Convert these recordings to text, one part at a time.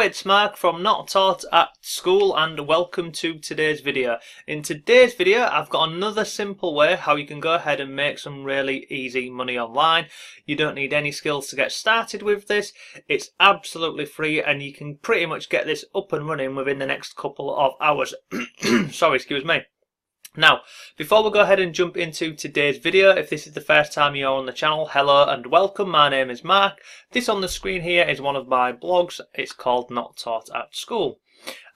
it's Mark from Not Taught at School and welcome to today's video. In today's video I've got another simple way how you can go ahead and make some really easy money online. You don't need any skills to get started with this. It's absolutely free and you can pretty much get this up and running within the next couple of hours. Sorry, excuse me. Now, before we go ahead and jump into today's video, if this is the first time you're on the channel, hello and welcome. My name is Mark. This on the screen here is one of my blogs. It's called Not Taught at School.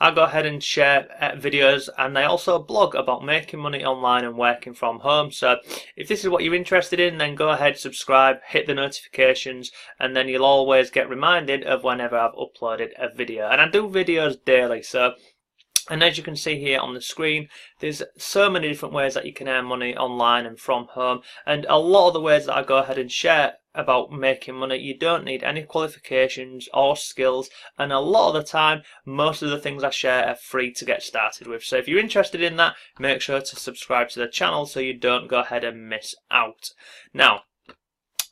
I go ahead and share videos, and I also blog about making money online and working from home. So if this is what you're interested in, then go ahead, subscribe, hit the notifications, and then you'll always get reminded of whenever I've uploaded a video. And I do videos daily, and as you can see here on the screen, there's so many different ways that you can earn money online and from home. And a lot of the ways that I go ahead and share about making money, you don't need any qualifications or skills. And a lot of the time, most of the things I share are free to get started with. So if you're interested in that, make sure to subscribe to the channel so you don't go ahead and miss out. Now,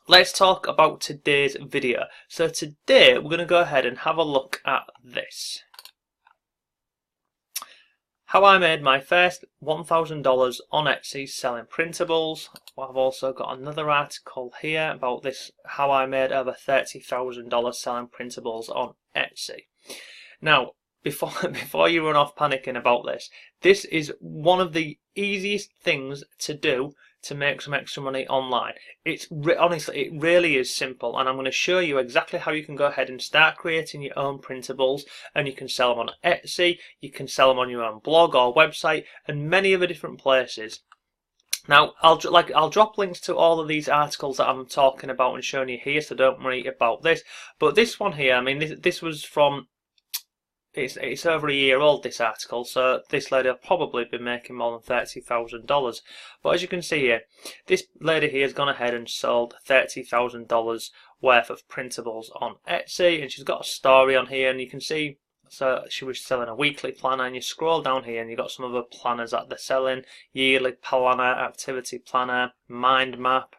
let's talk about today's video. So today, we're going to go ahead and have a look at this. How I made my first $1,000 on Etsy selling printables. I've also got another article here about this, how I made over $30,000 selling printables on Etsy. Now, before you run off panicking about this, this is one of the easiest things to do to make some extra money online. Honestly, it really is simple, and I'm going to show you exactly how you can go ahead and start creating your own printables, and you can sell them on Etsy, you can sell them on your own blog or website, and many other different places. Now, I'll drop links to all of these articles that I'm talking about and showing you here, so don't worry about this. But this one here, I mean, this was from. It's over a year old, this article, so this lady will probably be making more than $30,000. But as you can see here, this lady here has gone ahead and sold $30,000 worth of printables on Etsy, and she's got a story on here, and you can see, so she was selling a weekly planner, and you scroll down here and you've got some other planners that they're selling: yearly planner, activity planner, mind map.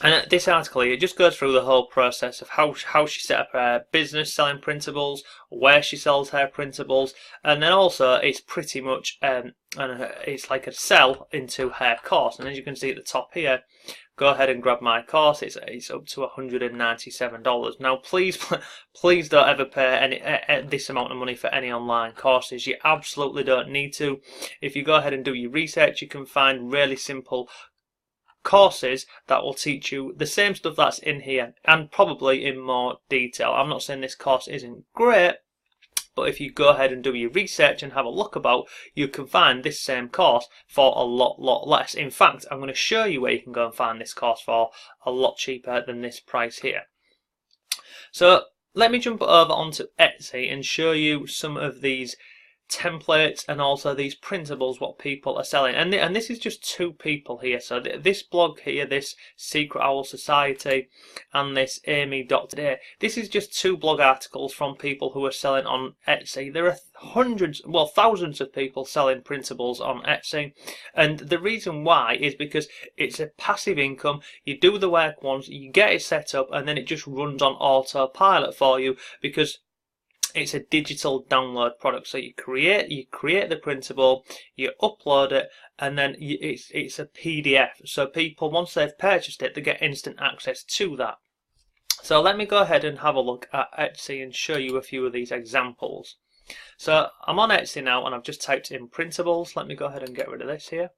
And this article here just goes through the whole process of how she set up her business selling printables, where she sells her printables, and then also it's pretty much it's like a sell into her course. And as you can see at the top here, go ahead and grab my course. It's up to $197. Now, please don't ever pay this amount of money for any online courses. You absolutely don't need to. If you go ahead and do your research, you can find really simple courses that will teach you the same stuff that's in here and probably in more detail. I'm not saying this course isn't great, but if you go ahead and do your research and have a look about, you can find this same course for a lot less. In fact, I'm going to show you where you can go and find this course for a lot cheaper than this price here. So let me jump over onto Etsy and show you some of these templates and also these printables what people are selling, and this is just two people here. So this blog here, this Secret Owl Society, and this Amy.today, this is just two blog articles from people who are selling on Etsy. There are hundreds, well, thousands of people selling printables on Etsy, and the reason why is because it's a passive income. You do the work once, you get it set up, and then it just runs on autopilot for you because it's a digital download product. So you create the printable, you upload it, and then it's a PDF. So people, once they've purchased it, they get instant access to that. So let me go ahead and have a look at Etsy and show you a few of these examples. So I'm on Etsy now and I've just typed in printables. Let me go ahead and get rid of this here.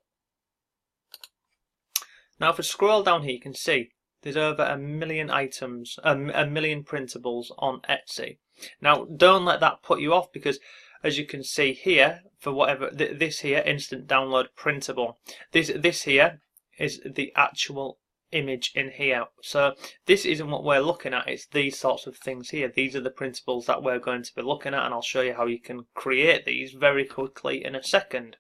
Now if I scroll down here, you can see there's over 1 million items, a million printables on Etsy. Now, don't let that put you off, because as you can see here, for whatever this here instant download printable, this here is the actual image in here. So this isn't what we're looking at. It's these sorts of things here. These are the printables that we're going to be looking at, and I'll show you how you can create these very quickly in a second.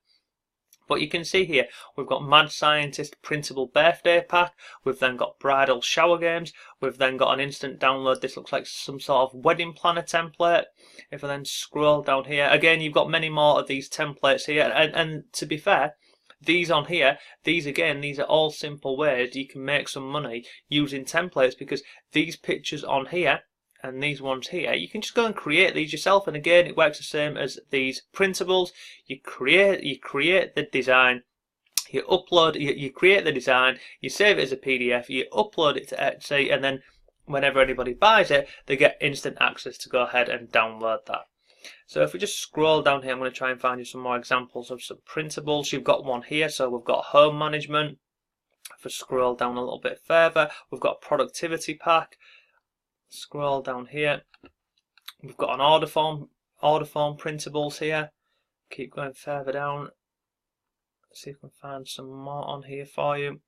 But you can see here, we've got Mad Scientist printable birthday pack, we've then got bridal shower games, we've then got an instant download. This looks like some sort of wedding planner template. If I then scroll down here, again, you've got many more of these templates here, and to be fair, these on here, these are all simple ways you can make some money using templates, because these pictures on here and these ones here, you can just go and create these yourself. And again, it works the same as these printables. You create the design, you upload, you create the design, you save it as a PDF, you upload it to Etsy, and then whenever anybody buys it, they get instant access to go ahead and download that. So if we just scroll down here, I'm going to try and find you some more examples of some printables. You've got one here, so we've got home management. If we scroll down a little bit further, we've got productivity pack. Scroll down here, we've got an order form printables here. Keep going further down. Let's see if we can find some more on here for you.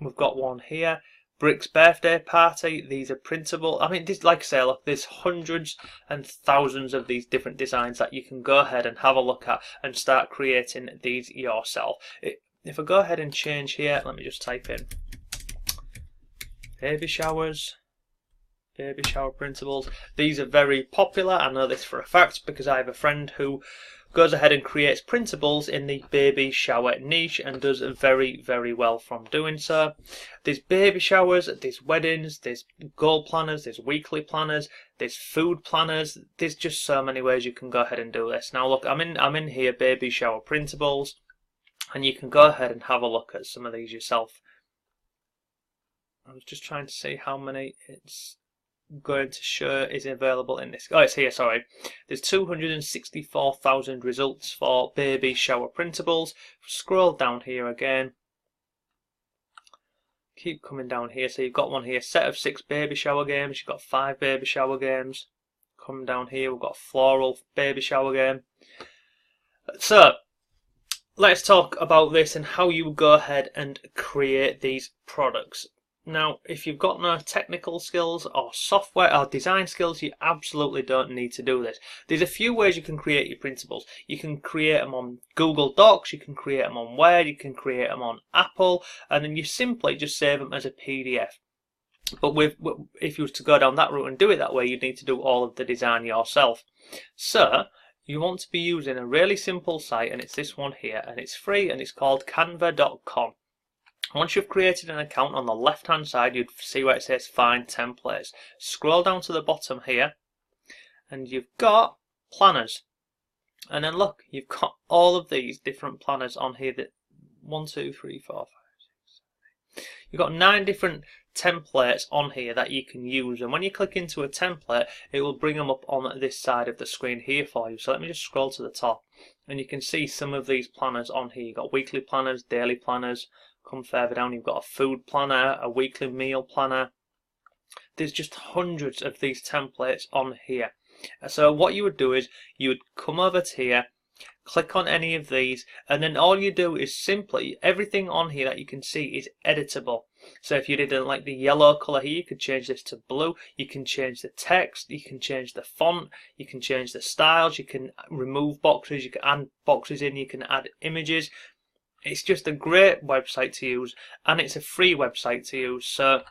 We've got one here, Brick's birthday party. These are printable. I mean, this, like I say, look, there's hundreds and thousands of these different designs that you can go ahead and have a look at and start creating these yourself. If I go ahead and change here, let me just type in baby showers. Baby shower printables. These are very popular. I know this for a fact because I have a friend who goes ahead and creates printables in the baby shower niche and does very, very well from doing so. There's baby showers, there's weddings, there's goal planners, there's weekly planners, there's food planners. There's just so many ways you can go ahead and do this. Now look, I'm in here, baby shower printables, and you can go ahead and have a look at some of these yourself. I was just trying to see how many it's going to show is available in this. Oh, it's here, sorry. There's 264,000 results for baby shower printables. Scroll down here again. Keep coming down here. So you've got one here, set of 6 baby shower games. You've got 5 baby shower games. Come down here, we've got a floral baby shower game. So let's talk about this and how you go ahead and create these products. Now, if you've got no technical skills or software or design skills, you absolutely don't need to do this. There's a few ways you can create your printables. You can create them on Google Docs, you can create them on Word, you can create them on Apple, and then you simply just save them as a PDF. But if you was to go down that route and do it that way, you'd need to do all of the design yourself. So you want to be using a really simple site, and it's this one here, and it's free, and it's called canva.com. Once you've created an account, on the left hand side you'd see where it says find templates. Scroll down to the bottom here and you've got planners, and then look, you've got all of these different planners on here. That 1, 2, 3, 4, 5, 6, 7, 8. You've got 9 different templates on here that you can use, and when you click into a template it will bring them up on this side of the screen here for you. So let me just scroll to the top and you can see some of these planners on here. You've got weekly planners, daily planners. Come further down, you've got a food planner, a weekly meal planner. There's just hundreds of these templates on here. So what you would do is you would come over to here, click on any of these, and then all you do is simply, everything on here that you can see is editable. So if you didn't like the yellow colour here, you could change this to blue. You can change the text, you can change the font, you can change the styles, you can remove boxes, you can add boxes in, you can add images. It's just a great website to use, and it's a free website to use. So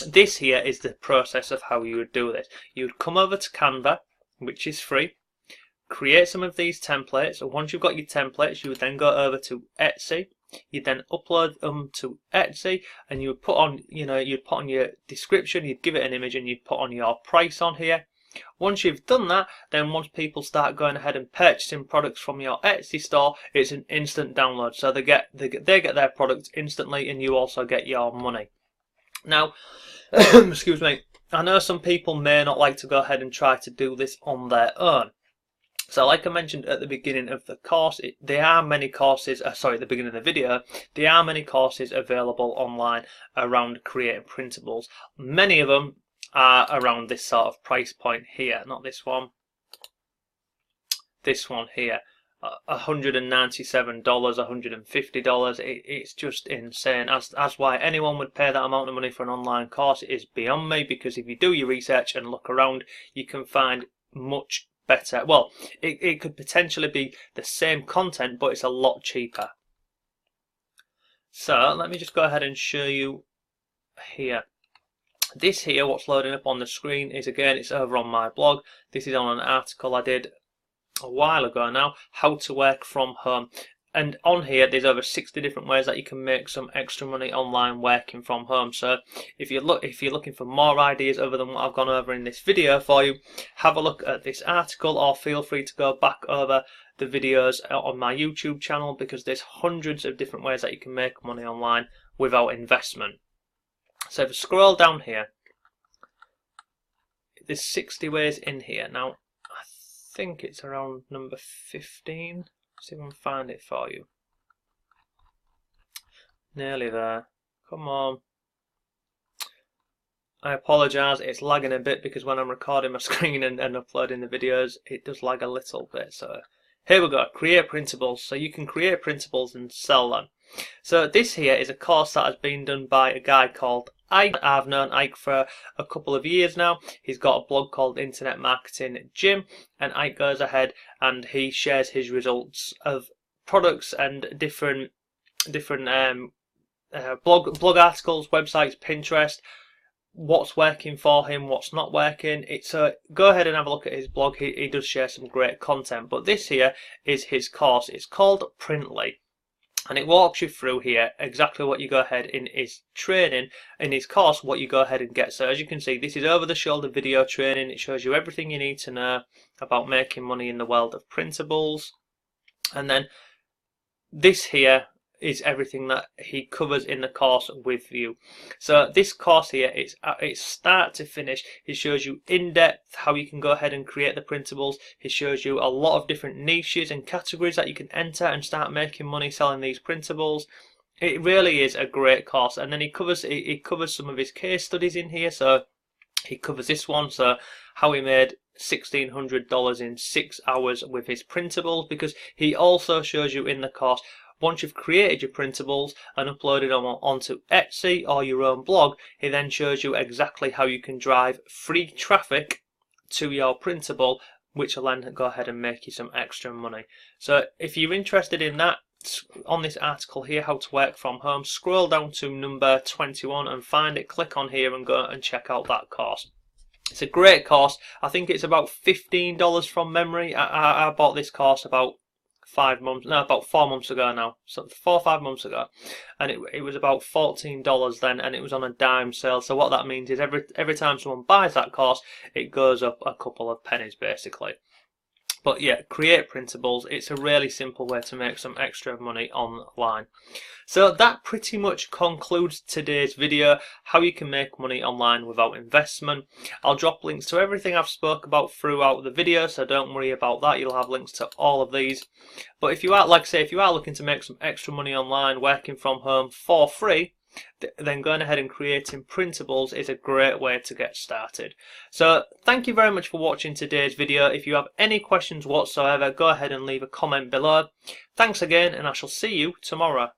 this here is the process of how you would do this. You would come over to Canva, which is free, create some of these templates. So once you've got your templates, you would then go over to Etsy. You'd then upload them to Etsy, and you would put on, you'd put on your description, you'd give it an image, and you'd put on your price on here. Once you've done that, then once people start going ahead and purchasing products from your Etsy store, it's an instant download. So they get their products instantly, and you also get your money. Now, excuse me, I know some people may not like to go ahead and try to do this on their own. So like I mentioned at the beginning of the course, there are many courses, at the beginning of the video, there are many courses available online around creating printables. Many of them are around this sort of price point here, not this one, this one here, $197, $150. It's just insane. As why anyone would pay that amount of money for an online course is beyond me, because if you do your research and look around, you can find much better. Well, it could potentially be the same content, but it's a lot cheaper. So let me just go ahead and show you here. This here, what's loading up on the screen, is again, it's over on my blog. This is on an article I did a while ago now, how to work from home. And on here, there's over 60 different ways that you can make some extra money online working from home. So if you're looking for more ideas other than what I've gone over in this video for you, have a look at this article, or feel free to go back over the videos on my YouTube channel, because there's hundreds of different ways that you can make money online without investment. So if you scroll down here, there's 60 ways in here. Now, I think it's around number 15. See if I can find it for you. Nearly there. Come on. I apologise, it's lagging a bit because when I'm recording my screen and uploading the videos, it does lag a little bit. So here we go, create printables. So you can create printables and sell them. So this here is a course that has been done by a guy called Ike. I've known Ike for a couple of years now. He's got a blog called Internet Marketing Gym, and Ike goes ahead and he shares his results of products and different blog articles, websites, Pinterest, what's working for him, what's not working. Go ahead and have a look at his blog. He does share some great content, but this here is his course. It's called Printly. And it walks you through here exactly what you go ahead in his training, in his course, what you go ahead and get. So as you can see, this is over the shoulder video training. It shows you everything you need to know about making money in the world of printables. And then this here is everything that he covers in the course with you. So this course here, it's start to finish. He shows you in depth how you can go ahead and create the printables. He shows you a lot of different niches and categories that you can enter and start making money selling these printables. It really is a great course. And then he covers some of his case studies in here. So he covers this one, so how he made $1,600 in 6 hours with his printables, because he also shows you in the course, once you've created your printables and uploaded them onto Etsy or your own blog, he then shows you exactly how you can drive free traffic to your printable, which will then go ahead and make you some extra money. So if you're interested in that, on this article here, how to work from home, scroll down to number 21 and find it, click on here and go and check out that course. It's a great course. I think it's about $15 from memory. I bought this course about 4 months ago now, so 4 or 5 months ago, and it was about $14 then, and it was on a dime sale. So what that means is every time someone buys that course, it goes up a couple of pennies basically. But yeah, create printables. It's a really simple way to make some extra money online. So that pretty much concludes today's video, how you can make money online without investment. I'll drop links to everything I've spoke about throughout the video, so don't worry about that. You'll have links to all of these. But if you are, like I say, if you are looking to make some extra money online working from home for free, then going ahead and creating printables is a great way to get started. So thank you very much for watching today's video. If you have any questions whatsoever, go ahead and leave a comment below. Thanks again, and I shall see you tomorrow.